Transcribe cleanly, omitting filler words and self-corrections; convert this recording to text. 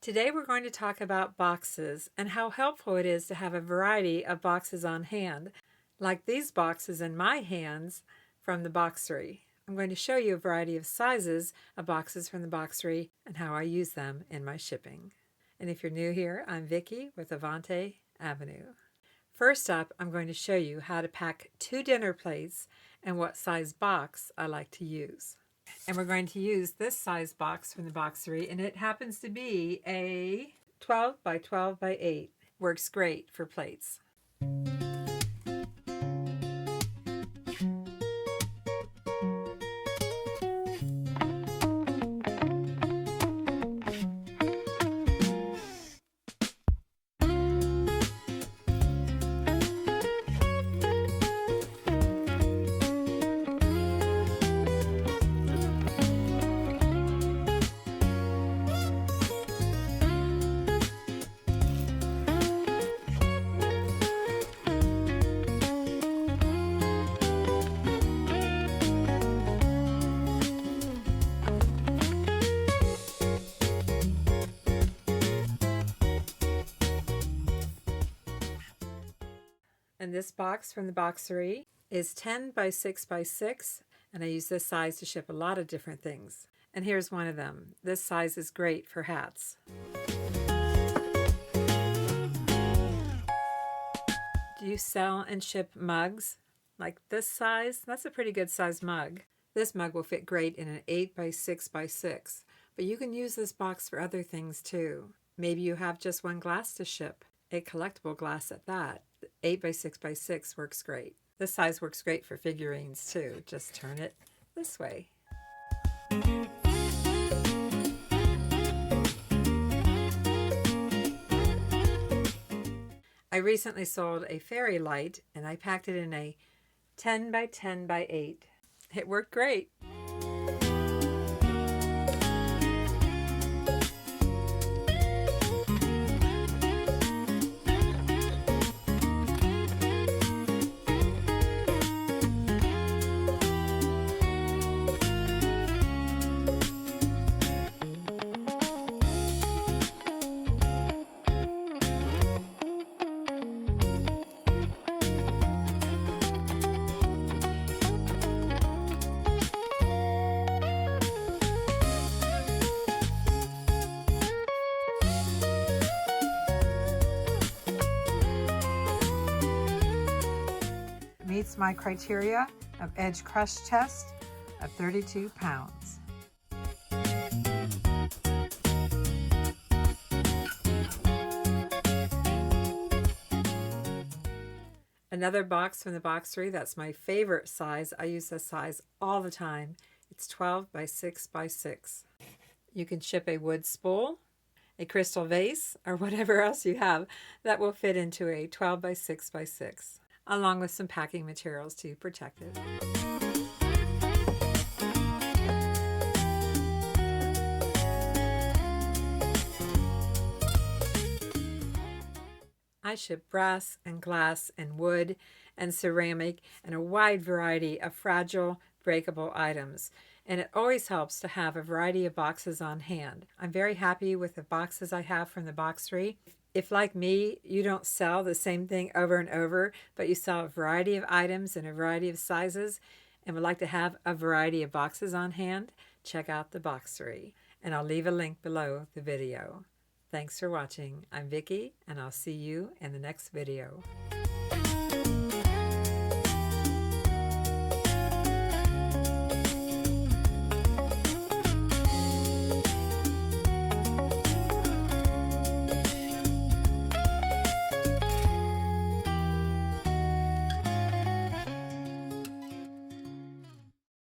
Today we're going to talk about boxes and how helpful it is to have a variety of boxes on hand, like these boxes in my hands from the Boxery. I'm going to show you a variety of sizes of boxes from the Boxery and how I use them in my shipping. And if you're new here, I'm Vicki with Avante-avenue. First up, I'm going to show you how to pack 2 dinner plates and what size box I like to use. And we're going to use this size box from the Boxery, and it happens to be a 12 by 12 by 8. Works great for plates. And this box from the Boxery is 10 by 6 by 6, and I use this size to ship a lot of different things. And here's one of them. This size is great for hats. Do you sell and ship mugs like this size? That's a pretty good size mug. This mug will fit great in an 8 by 6 by 6, but you can use this box for other things too. Maybe you have just one glass to ship, a collectible glass at that. 8 by 6 by 6 works great. This size works great for figurines too. Just turn it this way. I recently sold a fairy light and I packed it in a 10 by 10 by 8. It worked great. Meets my criteria of edge crush test of 32 pounds. Another box from the Boxery, that's my favorite size. I use this size all the time. It's 12 by 6 by 6. You can ship a wood spool, a crystal vase, or whatever else you have that will fit into a 12 by 6 by 6. Along with some packing materials to protect it. I ship brass and glass and wood and ceramic and a wide variety of fragile, breakable items. And it always helps to have a variety of boxes on hand. I'm very happy with the boxes I have from the Boxery. If, like me, you don't sell the same thing over and over, but you sell a variety of items in a variety of sizes and would like to have a variety of boxes on hand, check out the Boxery. And I'll leave a link below the video. Thanks for watching. I'm Vicki, and I'll see you in the next video.